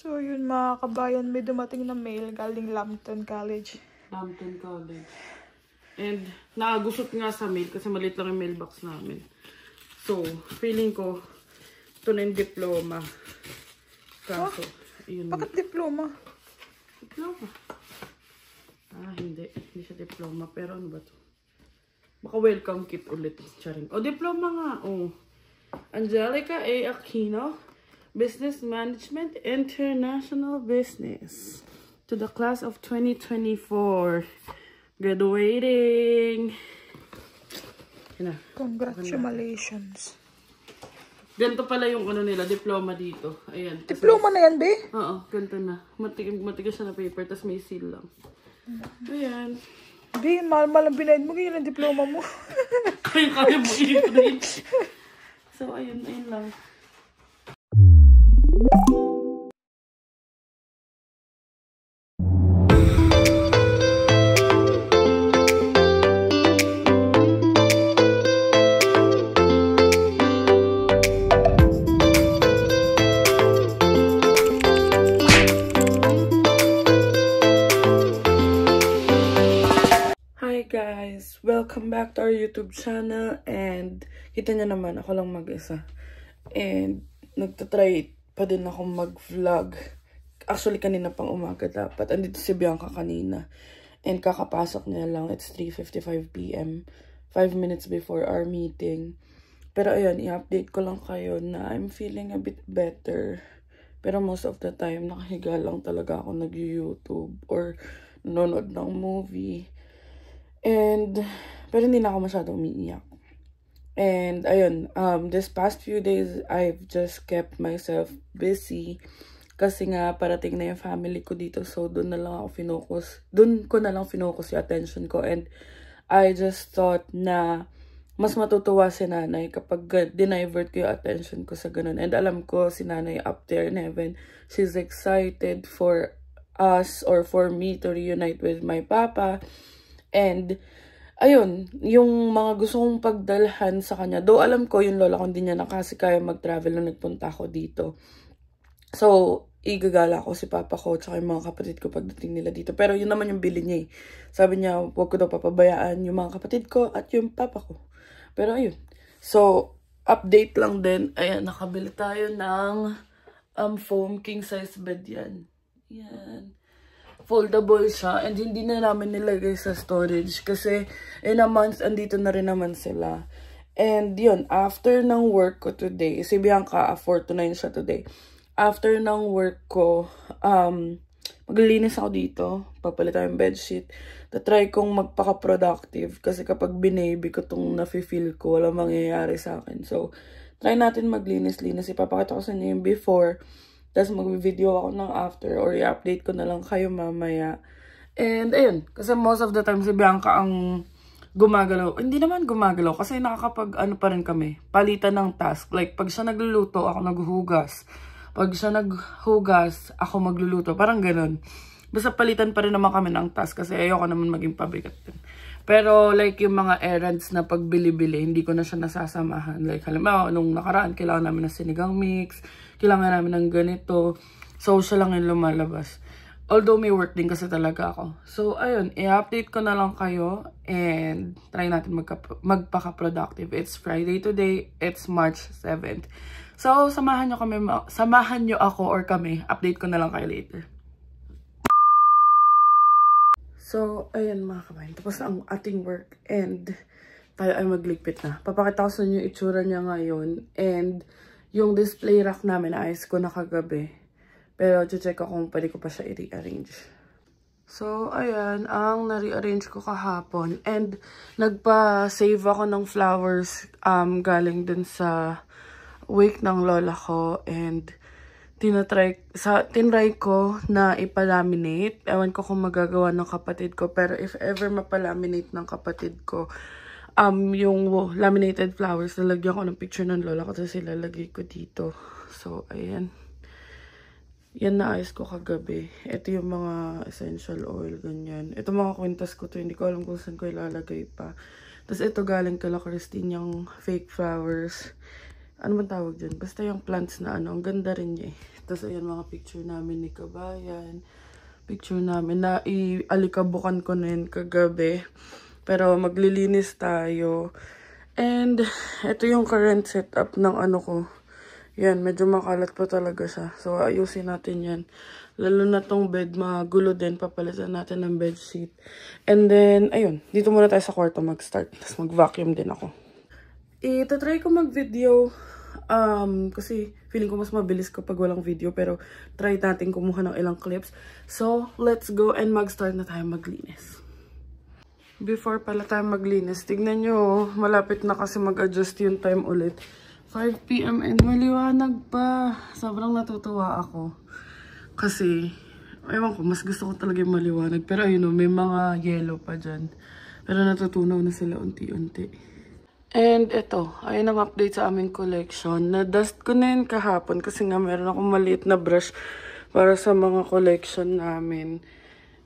So, yun mga kabayan, may dumating na mail galing Lambton College. Lambton College. And nakagusot nga sa mail kasi maliit lang yung mailbox namin. So, feeling ko, ito na yung diploma. Kaso, yun. Bakit diploma? Diploma. Hindi. Hindi siya diploma. Pero ano ba to? Baka welcome kit ulit. Charing. O, diploma nga. O. Angelica A. Aquino. Business Management, International Business. To the class of 2024. Graduating. Yan na. Congratulations. Ganito pala yung ano nila, diploma dito. Ayan. Diploma na yan, be? Oo, ganito na. Matigas siya na paper, tapos may seal lang. Ayan. Be, mahal-mahal ang binayad mo. Ganyan ang diploma mo. Kaya mo i-print. So, ayun lang. Hi guys! Welcome back to our YouTube channel and kita nyo naman, ako lang mag-isa. And nagtatry pa din ako mag-vlog. Actually, kanina pang umaga dapat. Andito si Bianca kanina. And kakapasok niya lang. It's 3:55 PM. 5 minutes before our meeting. Pero ayun, i-update ko lang kayo na I'm feeling a bit better. Pero most of the time, nakahiga lang talaga ako nag-YouTube or nanonood ng movie. Pero hindi na ako masyadong umiiyak. And ayun, this past few days, I've just kept myself busy. Kasi nga, parating na yung family ko dito. So, doon ko na lang finokus yung attention ko. And I just thought na mas matutuwa si nanay kapag dinivert ko yung attention ko sa ganun. And alam ko, si nanay up there in heaven, she's excited for us or for me to reunite with my papa. And ayun, yung mga gusto kong pagdalhan sa kanya. Though alam ko yung lola ko hindi niya na kasi kaya mag-travel nung nagpunta ako dito. So, igagala ko si papa ko tsaka yung mga kapatid ko pagdating nila dito. Pero yun naman yung bili niya eh. Sabi niya, huwag ko daw papabayaan yung mga kapatid ko at yung papa ko. Pero ayun. So, update lang din. Ayan, nakabili tayo ng foam king size bed yan. Yan. Foldable siya and hindi na namin nilagay sa storage kasi in a month andito na rin naman sila. And yun, after ng work ko today, si Bianca 4 to 9 siya today. After ng work ko, maglilinis ako dito, papalitan yung bedsheet. Tatry kong magpaka-productive kasi kapag binaby ko tong nafe-feel ko, wala mangyayari sa akin. So, try natin maglinis-linis. Ipapakita ko sa inyo yung before. Tapos mag-video ako ng after or i-update ko na lang kayo mamaya. And ayun, kasi most of the time si Bianca ang gumagalaw. Hindi naman gumagalaw kasi nakakapag ano pa rin kami, palitan ng task. Like pag siya nagluluto, ako naghuhugas. Pag siya naghugas, ako magluluto. Parang ganun. Basta palitan pa rin naman kami ng task kasi ayoko naman maging pabigat din. Pero like yung mga errands na pagbili-bili, hindi ko na siya nasasamahan. Like halimbawa, nung nakaraan, kailangan namin ng sinigang mix, kailangan namin ng ganito. So, siya lang yung lumalabas. Although may work din kasi talaga ako. So, ayun, i-update ko na lang kayo and try natin magpaka-productive. It's Friday today. It's March 7th. So, samahan nyo ako or kami. Update ko na lang kayo later. So, ayun mga kabayan. Tapos na ang ating work and tayo ay magligpit na. Papakita ko sa inyo yung itsura niya ngayon. And yung display rack namin, ayos ko na kagabi. Pero, check ko kung pwede ko pa siya i-rearrange. So, ayan, ang na-rearrange ko kahapon. And, nagpa-save ako ng flowers galing dun sa wake ng lola ko. And, tinry ko na ipalaminate. Ewan ko kung magagawa ng kapatid ko. Pero, if ever mapalaminate ng kapatid ko, yung laminated flowers, nalagyan ko ng picture ng lola ko, tapos ilalagay ko dito. So, ayan. Yan na ayos ko kagabi. Ito yung mga essential oil, ganyan. Ito mga kwintas ko to, hindi ko alam kung saan ko ilalagay pa. Tapos ito galing kala Christine yung fake flowers. ano man tawag dyan? Basta yung plants na ano, ang ganda rin niya eh. Tapos ayan mga picture namin ni Kabayan. Picture namin na ialikabukan ko na yun kagabi. Pero maglilinis tayo. And ito yung current setup ng ano ko. Yan, medyo makalat pa talaga siya. So ayusin natin yan. Lalo na tong bed, magulo din. Papalitan natin ng bedsheet. And then, ayun. Dito muna tayo sa kwarto mag-start. Tapos mag-vacuum din ako. Itatry ko mag-video. Kasi feeling ko mas mabilis kapag walang video. Pero try natin kumuha ng ilang clips. So, let's go and mag-start na tayo maglinis. Before pala tayo maglinis, tignan nyo, malapit na kasi mag-adjust yung time ulit. 5 PM and maliwanag pa. Sobrang natutuwa ako. Kasi, ewan ko, mas gusto ko talaga yung maliwanag. Pero ayun o, may mga yellow pa dyan. Pero natutunaw na sila unti-unti. And ito, ayun ang update sa aming collection. Na-dust ko na yun kahapon kasi nga meron akong maliit na brush para sa mga collection namin.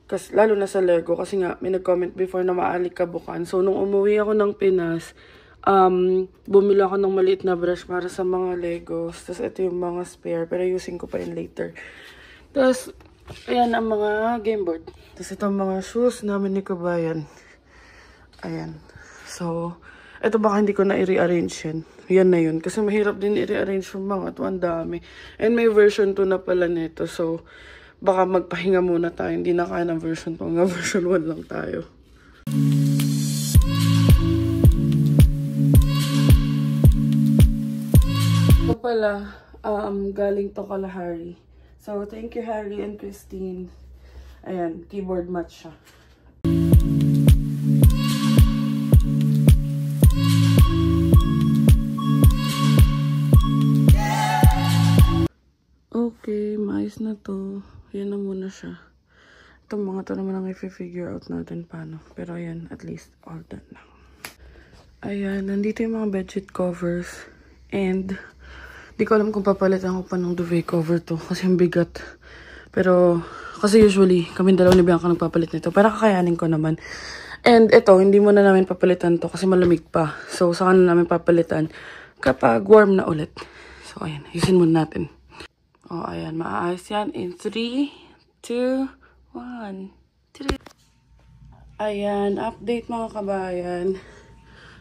Kasi, lalo na sa Lego kasi nga may nag-comment before na maalikabukan. So, nung umuwi ako ng Pinas, bumili ako ng maliit na brush para sa mga Legos. Tapos ito yung mga spare, pero using ko pa yun later. Tapos, ayan ang mga game board. Tapos ito ang mga shoes namin ni Kabayan. Ayan. So, ito baka hindi ko na i-rearrange yan. Yan na yun. Kasi mahirap din i-rearrange yung mga ito. Ang dami. And may version 2 na pala nito. So, baka magpahinga muna tayo. Hindi na kaya ng version 2. Nga version 1 lang tayo. Ito pala, galing to kala Harry. So, thank you Harry and Christine. Ayan, keyboard match siya. Okay, maayos na to. Yan na muna siya. Itong mga to naman ang i-figure out natin paano. Pero ayan, at least all done na. Ayan, nandito yung mga bedsheet covers. And di ko alam kung papalitan ko pa ng duvet cover to kasi ang bigat. Pero, kasi usually, kami dalawa ni Bianca nagpapalit nito. Pero kakayanin ko naman. And ito, hindi muna namin papalitan to kasi malamig pa. So, saka na namin papalitan kapag warm na ulit. So, ayan, ayusin muna natin. Oh, ayan, maaayos yan. In 3, 2, 1. Ayan, update mga kabayan.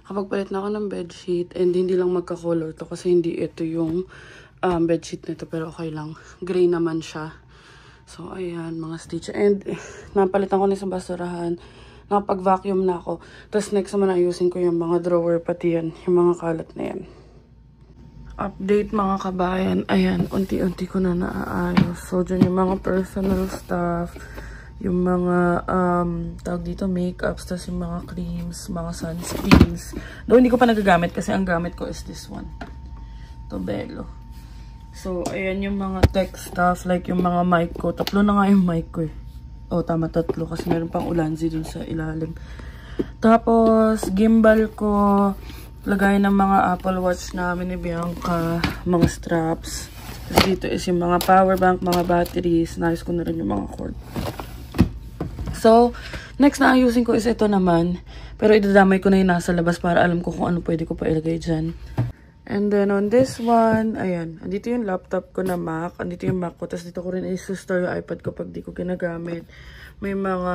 Kapag palit na ako ng bedsheet, and hindi lang magka-color to kasi hindi ito yung bedsheet nito, pero okay lang. Gray naman siya. So, ayan, mga stitch. And, napalitan ko na sa basurahan. Nakapag-vacuum na ako. Tapos, next naman ayusin ko yung mga drawer, pati yan. Yung mga kalat na yan. Update mga kabayan. Ayan, unti-unti ko na naaayos. So, dyan yung mga personal stuff. Yung mga, tawag dito, makeups, tas yung mga creams, mga sunscreens. Though hindi ko pa nagagamit kasi ang gamit ko is this one. Tobelo. So, ayan yung mga tech stuff, like yung mga mic ko. Tatlo na nga yung mic ko eh. Oh, tama, tatlo kasi meron pang ulanzi dun sa ilalim. Tapos, gimbal ko, lagay ng mga Apple Watch namin ni Bianca, mga straps. Tapos dito is yung mga power bank, mga batteries. Nayos ko na rin yung mga cord. So, next na ayusin ko is ito naman. Pero idadamay ko na yung nasa labas para alam ko kung ano pwede ko pa ilagay dyan. And then on this one, ayan. Andito yung laptop ko na Mac. Andito yung Mac ko. Tapos dito ko rin i-store yung iPad ko pag di ko ginagamit. May mga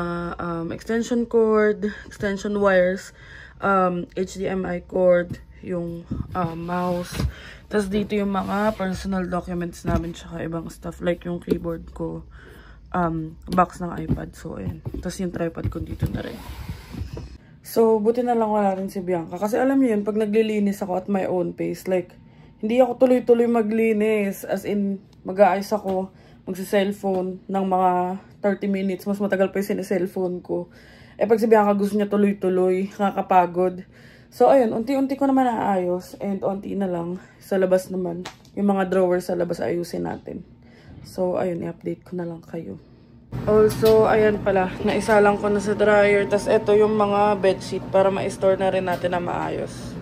extension cord, extension wires, HDMI cord, yung mouse. Tapos dito yung mga personal documents namin tsaka ibang stuff like yung keyboard ko. Box ng iPad. So, ayan. Tapos yung tripod ko dito na rin. So, buti na lang wala rin si Bianca. Kasi alam niyo yun, pag naglilinis ako at my own pace, like, hindi ako tuloy-tuloy maglinis. As in, mag-aayos ako, magsa-cellphone ng mga 30 minutes. Mas matagal pa yung sine-cellphone ko. Eh, pag si Bianca gusto niya tuloy-tuloy, nakakapagod. So, ayun, unti-unti ko naman naayos. And unti na lang, sa labas naman, yung mga drawers sa labas ayusin natin. So, ayun, i-update ko na lang kayo. Also, ayan pala, naisa lang ko na sa dryer. Tapos, ito yung mga bedsheet para ma-store na rin natin na maayos.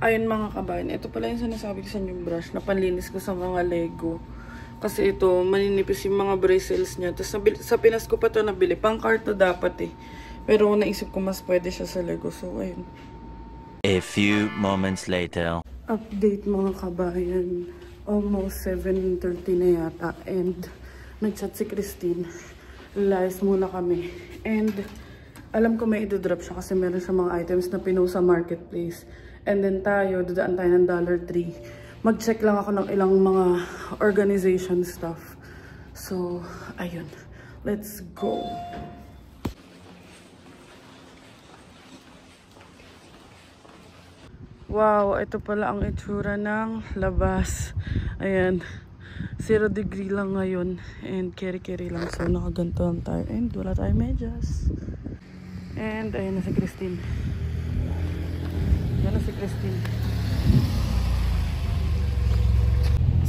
Ayun mga kabayan, ito pala yung sinasabi ko sa yung brush na panlinis ko sa mga Lego. Kasi ito, maninipis yung mga bristles niya. Tapos, sa Pinas ko pa ito nabili. Pang cart na dapat eh. Pero naisip ko mas pwede siya sa Lego. So, ayun. A few moments later. Update mga kabayan. Almost 7:30 na yata. And nag-chat si Christine. Lies muna kami. And alam ko may idodrop siya kasi meron siya mga items na pinost sa marketplace. And then tayo, dadaan tayo ng Dollar Tree. Mag-check lang ako ng ilang mga organization stuff. So, ayun. Let's go. Wow, ito pala ang itsura ng labas. Ayan. 0 degree lang ngayon. And carry lang. So, nakaganto lang tayo. And wala tayong medyas. And ayun na si Christine. Yan na si Christine.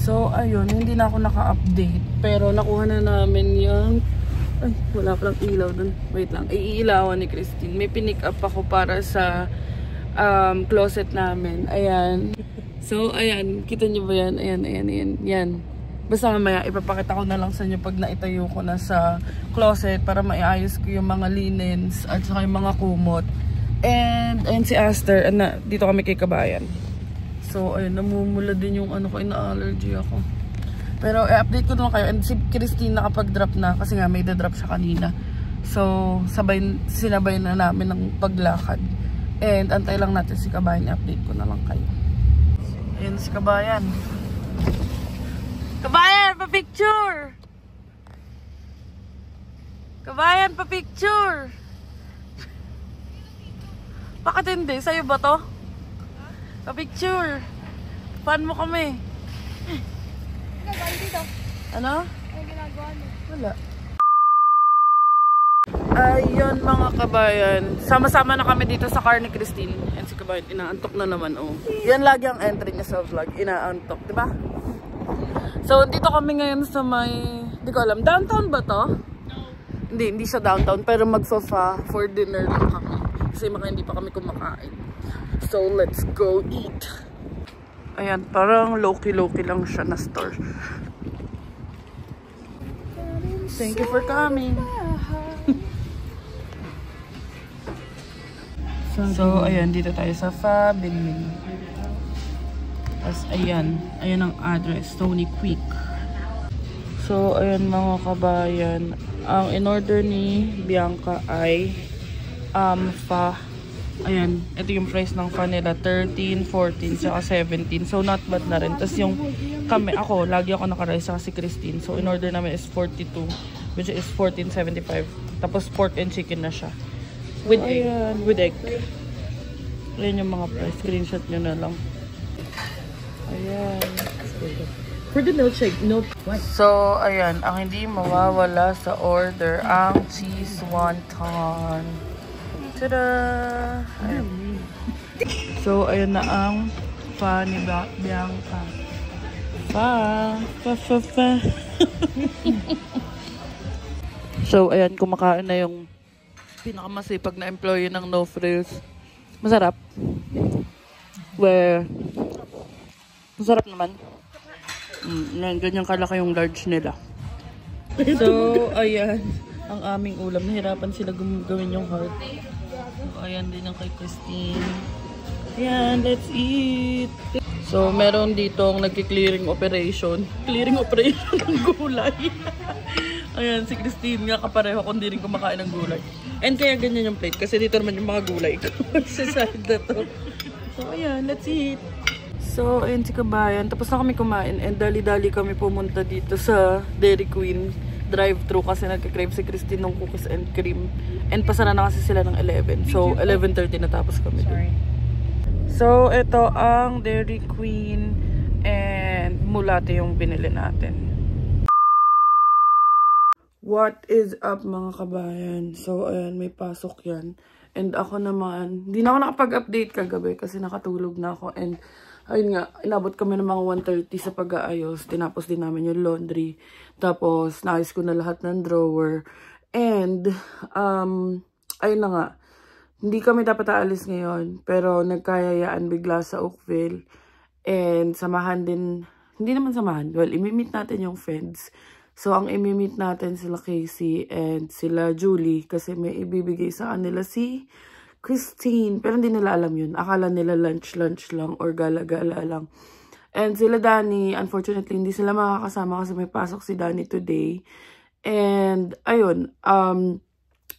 So, ayun. Hindi na ako naka-update. Pero nakuha na namin yung... Ay, wala palang ilaw dun. Wait lang. Iilawan ni Christine. May pinick up ako para sa closet namin. Ayan. So, ayan. Kita niyo ba yan? Ayan. Yan. Basta mamaya, ipapakita ko na lang sa inyo pag naitayo ko na sa closet para maiayos ko yung mga linens at saka yung mga kumot. And, ayan si Aster. Dito kami kay Kabayan. So, ayun. Namumula din yung ano ko. Ina-allergy ako. Pero, i-update ko naman kayo. And si Christine nakapag-drop na kasi nga may drop siya kanina. So, sinabay na namin ng paglakad. And antay lang natin si Kabayan, i-update ko na lang kayo. Ayan si Kabayan. Kabayan, pa-picture! Kabayan, pa-picture! Bakit hindi? Sa'yo ba to? Pa-picture! Fan mo kami. Ano? Wala. Ayun mga kabayan, sama-sama na kami dito sa car ni Christine. And si Kabayan, inaantok na naman, oh. Yan lagi ang entry niya sa vlog, inaantok, di ba? So, dito kami ngayon sa may, di ko alam, downtown ba to? No. Hindi siya downtown, pero magsofa for dinner lang kami. Kasi hindi pa kami kumakain. So, let's go eat. Ayan, parang low-key lang siya na store. Thank you for coming. So, ayan, dito tayo sa Family. Tapos, ayan ang address, Stony Creek. So, ayan mga kabayan, ang in-order ni Bianca ay ayan, ito yung price ng fa nila, 13, 14, saka 17. So, not bad na rin. Tapos yung lagi ako naka-rice saka si Christine. So, in-order namin is 42, which is 14.75. Tapos, pork and chicken na siya. With egg. With egg. Ayan yung mga price. Screenshot nyo na lang. Ayan. For the milkshake, no. So, ayan. Ang hindi mawawala sa order, ang cheese wonton. Tada! Ayan. So, ayan na ang fa ni Bianca. Fa. So, ayan. Kumakain na yung pinakamasipag na employee ng No Frills. Masarap. Masarap naman. Ganyan kalaki yung large nila. So, ayan. Ang aming ulam. Nahirapan sila gawin yung heart. So, ayan din yung kay Christine. Ayan, let's eat. So, meron ditong nagki-clearing operation. Clearing operation ng gulay. Ayan, si Christine nga kapareho kung di rin kumakain ng gulay. And kaya ganyan yung plate. Kasi dito naman yung mga gulay ko. Sa side na to. So, ayan, let's eat. So, ayan si Kabayan. Tapos na kami kumain. And dali-dali kami pumunta dito sa Dairy Queen drive-thru. Kasi nagka-crave si Christine ng cookies and cream. And pasara na kasi sila ng 11. So, 11:30 natapos kami dun. So, ito ang Dairy Queen. And mulate yung binili natin. What is up mga kabayan? So, ayan, may pasok yan. And ako naman, hindi na ako nakapag-update kagabi kasi nakatulog na ako. And, ayun nga, inabot kami ng mga 1:30 sa pag-aayos. Tinapos din namin yung laundry. Tapos, naayos ko na lahat ng drawer. And, ayun na nga. Hindi kami dapat aalis ngayon. Pero, nagkayayaan bigla sa Oakville. And, samahan din, hindi naman samahan. Well, imimit natin yung feds. So, ang imimit natin sila Casey and sila Julie kasi may ibibigay sa kanila si Christine. Pero hindi nila alam yun. Akala nila lunch lang or gala-gala lang. And sila Danny, unfortunately, hindi sila makakasama kasi may pasok si Danny today. And, ayun,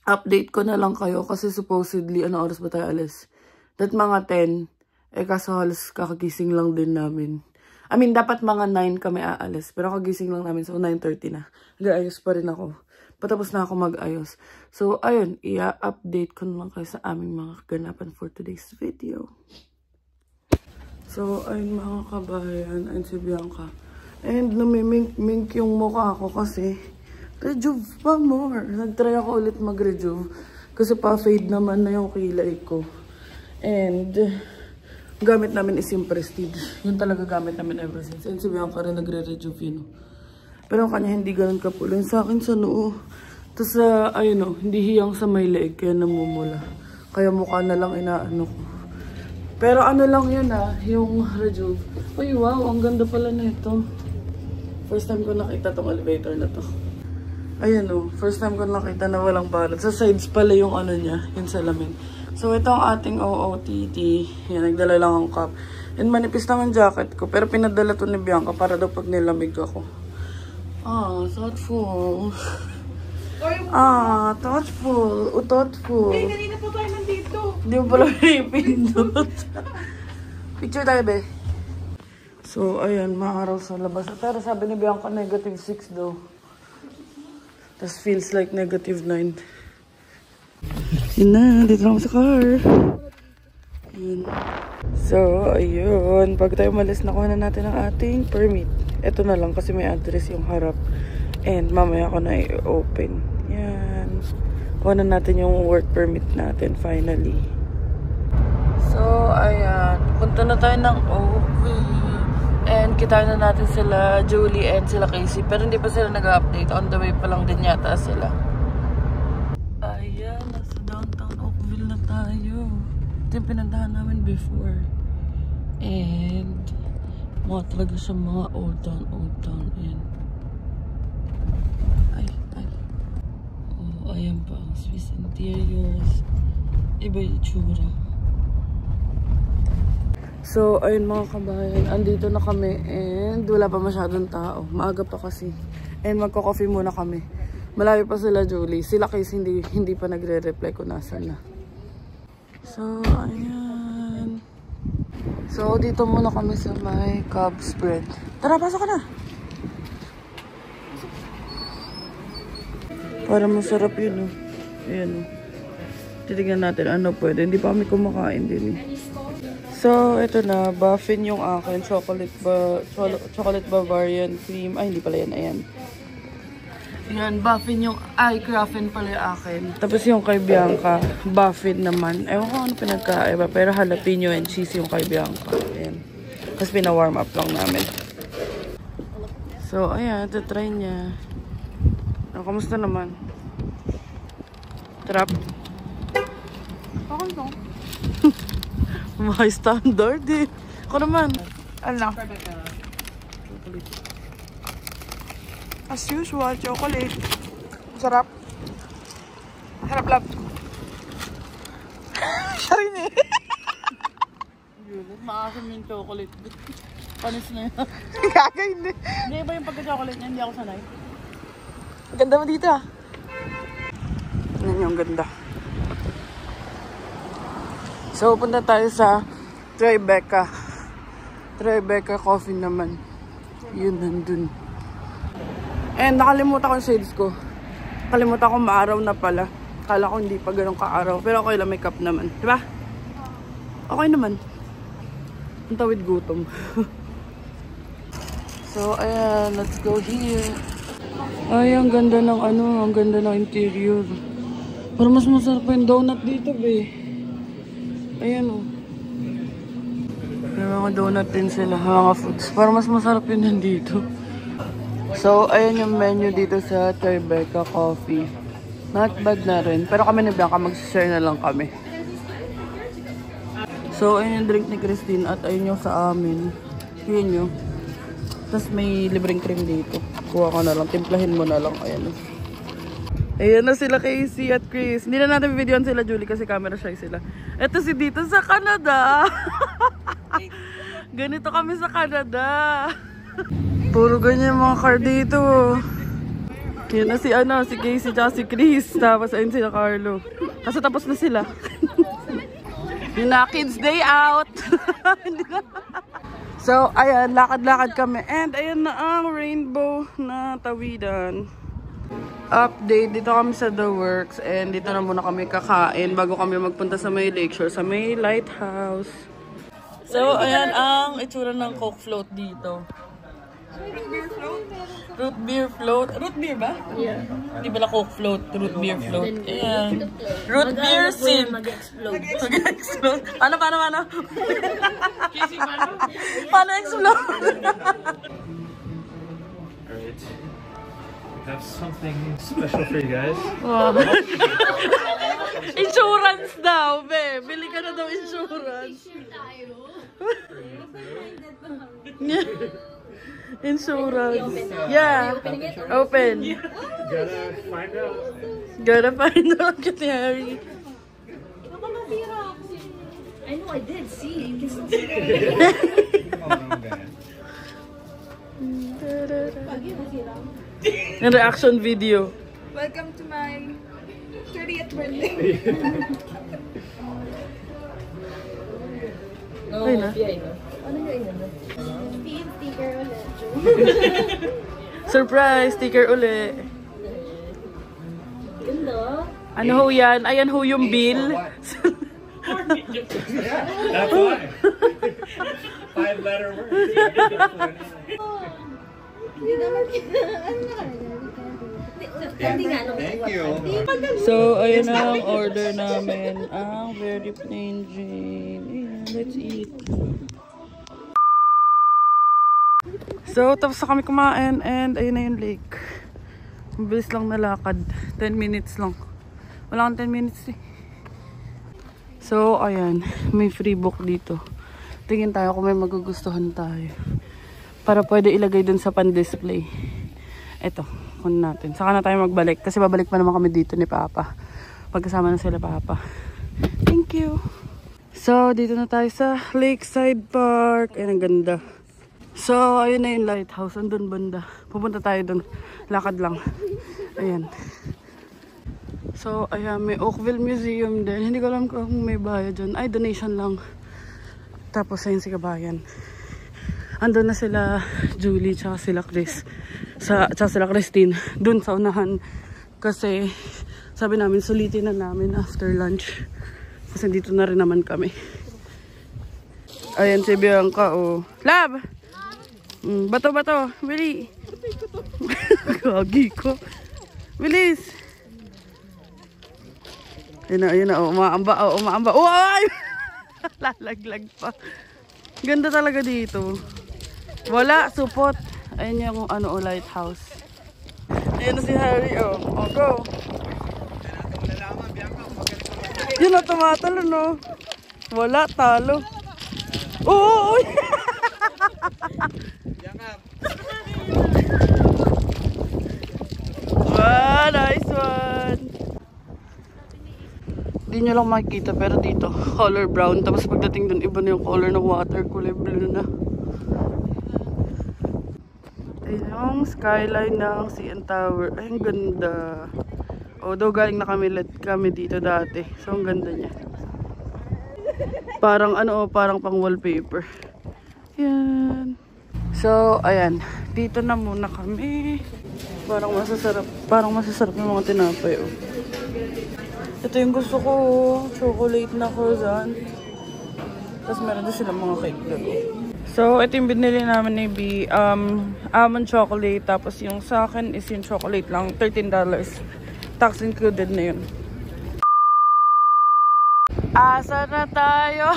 update ko na lang kayo kasi supposedly, ano oras ba tayo alis? That mga 10, kaso halos kakagising lang din namin. I mean, dapat mga 9 kami aalis. Pero kagising lang namin. So, 9:30 na. Nag-ayos pa rin ako. Patapos na ako mag-ayos. So, ayun. I-update ko na lang kayo sa aming mga kaganapan for today's video. So, ayun mga kabayan. Ayun si Bianca. And namimink-mink yung mukha ko kasi rejuve pa more. Nag-try ako ulit mag-rejuve. Kasi pa-fade naman na yung kilay ko. And gamit namin is yung Prestige. Yun talaga gamit namin ever since. And si Bianca rin nagre-rejuve yun. Pero kanya hindi ganun kapulin. Sa akin sa noo. Tapos ayun o, hindi hiyang sa may leeg. Kaya namumula. Kaya mukha na lang inaano ko. Pero ano lang yun yung rejuve. Uy wow, ang ganda pala na ito. First time ko nakita tong elevator na to. Ayan o, first time ko nakita na walang balot. Sa sides pala yung ano niya, yung salamin. So, ito ang ating OOTD. Yan, nagdala lang ang cup. And manipis lang ang jacket ko. Pero pinadala to ni Bianca para daw pag nilamig ako. Thoughtful. Thoughtful. Thoughtful. Eh, kanina pa tayo nandito. Hindi mo pala pinindot. Picture tayo, be. So, ayan, maaraw sa labas. Pero sabi ni Bianca, -6 daw. Tapos feels like -9. Yun na, dito lang sa car. Yun. So, ayun. Pag tayo malis, nakuha na natin ang ating permit. Ito na lang kasi may address yung harap. And mamaya ko na i-open. Yan. Kuha na natin yung work permit natin finally. So, ayan. Punta na tayo ng OV. And kita na natin sila Julie and sila Casey. Pero hindi pa sila nag-update. On the way pa lang din yata sila. Ayan, nasa downtown Oakville na tayo. Ito yung pinandahan namin before. And mga talaga siya mga old town. Ayan. Ay. Oh, ayan pa. Swiss interiors. Iba yung itsura. So, ayun mga kabayan. Andito na kami and wala pa masyadong tao. Maaga pa kasi. And magko-coffee muna kami. Malayo pa sila Julie. Sila kasi hindi pa nagre-reply kung nasan na. So, ayan. So, dito muna kami sa may Cubs bread. Tara, pasok ka na. Para masarap yun, oh. Ayan, oh. Titignan natin ano pwede. Hindi pa kami kumakain din, eh. So, ito na. Muffin yung akin. Chocolate Bavarian cream. Ay, hindi pala yan. Ayan. Yan, muffin yung... Ay, craffin pala yung akin. Tapos yung kay Bianca, muffin naman. Ewan ko ano pinagkaiba. Pero jalapeno and cheese yung kay Bianca. Ayan. Tapos pina-warm up lang namin. So, ayan. Ito try niya. Kamusta naman? Trap? Okay no? Mga standard eh. Ako naman. Ano? As usual, chocolate. Sarap. Harap lab. Siya rin eh. Yun, maasim yung chocolate. Panis na yun. Gagay hindi. Hindi ba yung pagka-chocolate niya? Hindi ako sanay. Ganda mo dito ah. Yan yung ganda. So, punta tayo sa Tribeca. Tribeca Coffee naman. Yun, nandun. And nakalimutan ko yung shades ko. Nakalimutan ko maaraw na pala. Kala ko hindi pa ganun ka-araw. Pero okay lang, may cup naman. Diba? Okay naman. Ang tawid gutom. So, ayan. Let's go here. Ay, ang ganda ng ang ganda ng interior. Pero mas masarap pa yung donut dito, be. Ayan, oh. May mga donut din sila, mga foods. Para mas masarap yun nandito. So, ayan yung menu dito sa Tribeca Coffee. Not bad na rin. Pero kami ni Bianca, mag-share na lang kami. So, ayun yung drink ni Christine at ayun yung sa amin. Yun yung. Tapos may libreng cream dito. Kuha ka na lang. Timplahin mo na lang. Ayan. Ayan na sila Casey at Chris. Hindi na natin videoan sila Julie kasi camera shy sila. Ito si Dito sa Canada. Ganito kami sa Canada. Puro ganyan yung mga car dito. Yan na si si Casey at si Chris. Tapos ayun sila Carlo. Kasi tapos na sila. Yun na, kids day out. So, ayan, lakad-lakad kami. And ayan na ang rainbow na tawidan. Update, dito kami sa The Works. And dito na muna kami kakain bago kami magpunta sa may lakeshore, sa may lighthouse. So, ayan ang itsura ng Coke float dito. Root beer float. Root beer ba? Yeah. Hindi pala Coke float. Root beer float. Ayan. Root beer sin. Mag-explode. Mag-explode. Paano? Paano explode? Alright. We have something special for you guys. Wow. Insurance daw, be. Bili ka na daw insurance. Insurance. Yeah. Open. Gotta find out. Gotta find out, Kati Harry. I know I did see. Yung reaction video. Welcome to my 30th birthday. Ay na. Surprise! Sticker uli. Ano ho yan? Ayan ho yung bill. That's why. 5-letter word. Thank you. So, ayun na ang order namin. Ang very plain Jane. Ayan, let's eat. So, tapos na kami kumain and ayun na yung lake. Mabilis lang nalakad. 10 minutes lang. Wala kang 10 minutes eh. So, ayan. May free book dito. Tingin tayo kung may magugustuhan tayo. Para pwede ilagay dun sa pan-display. Eto, kunin natin. Saka na tayo magbalik. Kasi babalik pa naman kami dito ni Papa. Pagkasama na sila Papa. Thank you. So, dito na tayo sa Lakeside Park. Ayan, ang ganda. So, ayun na yung lighthouse. Andun banda. Pupunta tayo dun. Lakad lang. Ayan. So, ayan. May Oakville Museum din. Hindi ko alam kung may bayad dyan. Ay, donation lang. Tapos, ayun si Kabayan. Andun na sila Julie, tsaka sila Chris. Tsaka sila Christine. Dun sa unahan. Kasi, sabi namin, sulitin na namin after lunch. Kasi dito na rin naman kami. Ayan si Bianca, oh. Lab! Bato. Bili. Gagi ko. Bilis. Ayun na. Umaamba. Oh, ay! Lalaglag pa. Ganda talaga dito. Wala, supot. Ayun yung lighthouse. Ayun na si Harry, oh. Oh, go. Yun na, tumatalo, no? Wala, talo. Oo! Wow, nice one! Hindi nyo lang makikita, pero dito, color brown. Tapos pagdating dun, iba na yung color ng water. Kulay blue na. Ayun yung skyline ng CN Tower. Ay, ang ganda. Although galing na kami dito dati. So, ang ganda niya. Parang parang pang wallpaper. Yan. So, ayan. Dito na muna kami. Parang masasarap yung mga tinapay, oh. Ito yung gusto ko, chocolate na croissant. Tapos meron din silang mga cake doon. So, ito yung binili namin ni B. Almond chocolate. Tapos yung sa akin is yung chocolate lang. $13. Tax included na yun. Asa na tayo?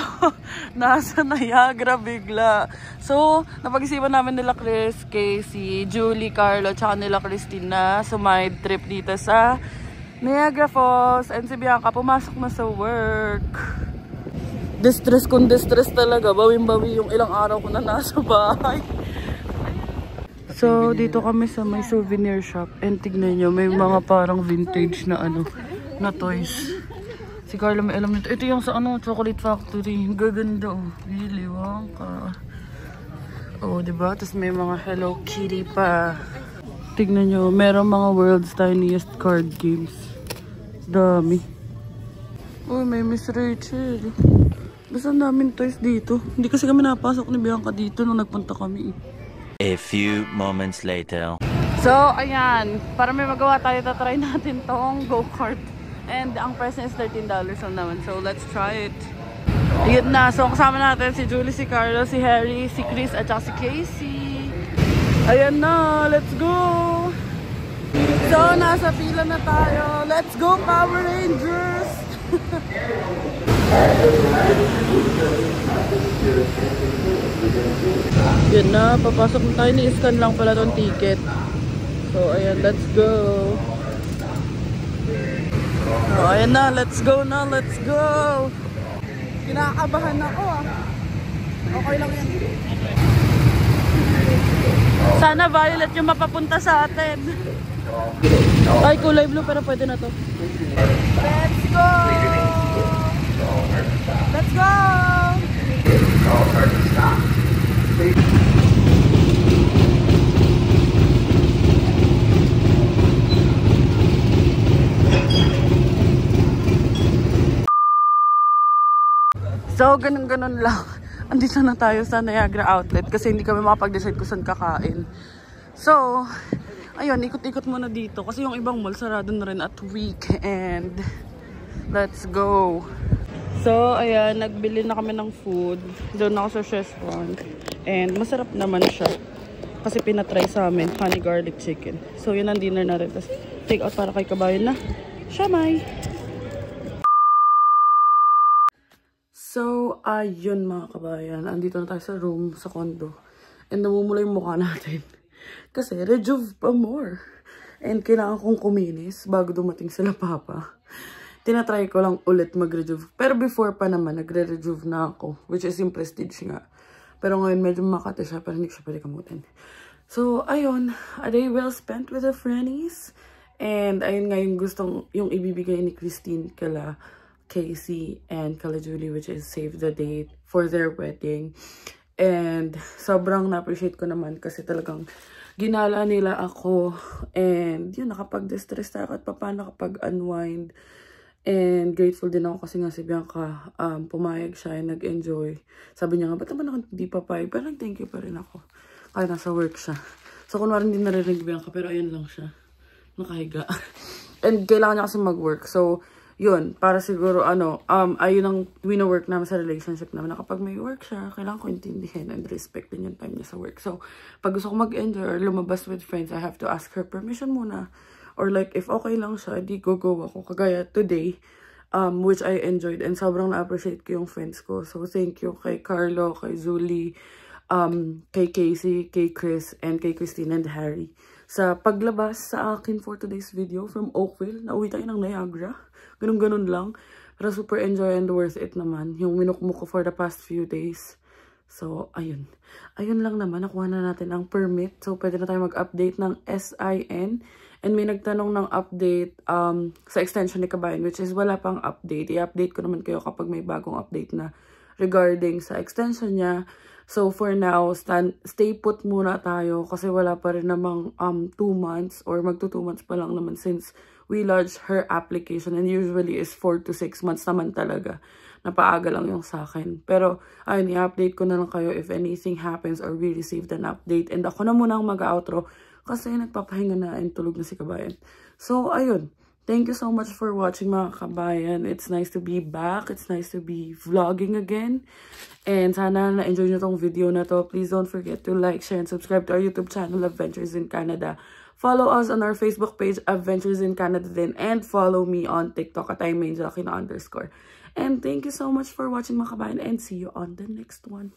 Nasa Niagara bigla. So, napag-isipan namin nila Chris, Casey, Julie, Carlo, tsaka nila Christine na sumide trip dito sa Niagara Falls. And si Bianca pumasok na sa work. Distress talaga. Bawing-bawi yung ilang araw ko na nasa bahay. So, dito kami sa may souvenir shop. And tignan nyo, may mga parang vintage na ano, na toys. Si Carla may alam nito. Ito yung sa ano, Chocolate Factory. Gaganda oh. Really, Wonka. Oh, diba? Tapos may mga Hello Kitty pa. Tignan nyo, merong mga world's tiniest card games. Dami. Uy, may Miss Rachel. Basta namin toys dito. Hindi kasi kami napasok ni Bianca dito nung nagpunta kami. A few moments later. So, ayan. Para may magawa tayo, tatry natin tong go-kart. And ang price is $13 lang naman. So, let's try it. Yun na. So, kasama natin si Julie, si Carlo, si Harry, si Chris, at saka si Casey. Ayan na. Let's go! So, nasa pila na tayo. Let's go, Power Rangers! Yun na, papasok na tayo. Ni-scan lang pala tong ticket. So, ayan, let's go. So, ayan na, let's go na, let's go. Kinakabahan ako ah. Okay lang yan. Sana violet yung mapapunta sa atin. Ay, kulay blue pero pwede na to. Let's go! Let's go! So, ganun-ganun lang. Andito na tayo sa Niagara Outlet kasi hindi kami makapag-decide kung saan kakain. So, ayun, ikot-ikot muna dito kasi yung ibang mall sarado na rin at weekend. Let's go! So, ayan, nagbili na kami ng food. Doon ako sa restaurant. And masarap naman siya. Kasi pinatry sa amin, honey garlic chicken. So, yun ang dinner na rin. Tapos, take out para kay kabayan na siamay. So, ayun mga kabayan. Andito na tayo sa room, sa condo. And namumula yung mukha natin. Kasi, rejuve pa more. And kailangan kong kuminis bago dumating sila papa. Tinatry ko lang ulit mag-rejuve. Pero before pa naman, nagre-rejuve na ako. Which is yung Prestige nga. Pero ngayon, medyo makate siya. Pero hindi ko siya pwede kamutin. So, ayun. A day well spent with the friendies. And ayun nga yung ibibigay ni Christine kala Casey and kala Julie, which is save the date for their wedding. And sobrang na-appreciate ko naman kasi talagang ginala nila ako. And yun, nakapag-distress tayo at paano nakapag-unwind. And grateful din ako kasi nga si Bianca pumayag siya and nag-enjoy. Sabi niya nga, ba't naman ako hindi papayag? Pero thank you pa rin ako. Kaya nasa work siya. So kunwari hindi narinig Bianca, pero ayun lang siya. Nakahiga. And kailangan niya kasi mag-work. So, yun, para siguro, ayun ang wino-work namin sa relationship namin. Na kapag may work siya, kailangan ko intindihin and respect din yung time niya sa work. So, pag gusto ko mag-enjoy or lumabas with friends, I have to ask her permission muna. Or like, if okay lang siya, di go ako. Kagaya today, which I enjoyed. And sobrang na-appreciate ko yung friends ko. So, thank you kay Carlo, kay Julie, kay Casey, kay Chris, and kay Christine and Harry. Sa paglabas sa akin for today's video from Oakville, nauwi tayo ng Niagara. Ganun-ganun lang. Pero super enjoy and worth it naman. Yung minukmuk ko for the past few days. So, ayun. Ayun lang naman. Nakuha na natin ang permit. So, pwede na tayo mag-update ng SIN. And may nagtanong ng update sa extension ni Kabayan, which is wala pang update. I-update ko naman kayo kapag may bagong update na regarding sa extension niya. So, for now, stay put muna tayo kasi wala pa rin namang 2 months or magto 2 months pa lang naman since we lodged her application and usually is 4 to 6 months naman talaga. Napaaga lang yung sa akin. Pero, ayun, i-update ko na lang kayo if anything happens or we received an update. And ako na muna ang mag-outro kasi nagpapahinga na and tulog na si Kabayan. So, ayun. Thank you so much for watching mga kabayan. It's nice to be back. It's nice to be vlogging again. And sana na-enjoy nyo tong video na to. Please don't forget to like, share, and subscribe to our YouTube channel, Adventures in Canada. Follow us on our Facebook page, Adventures in Canada din. And follow me on TikTok at @iMangelAquino_. And thank you so much for watching mga kabayan. And see you on the next one.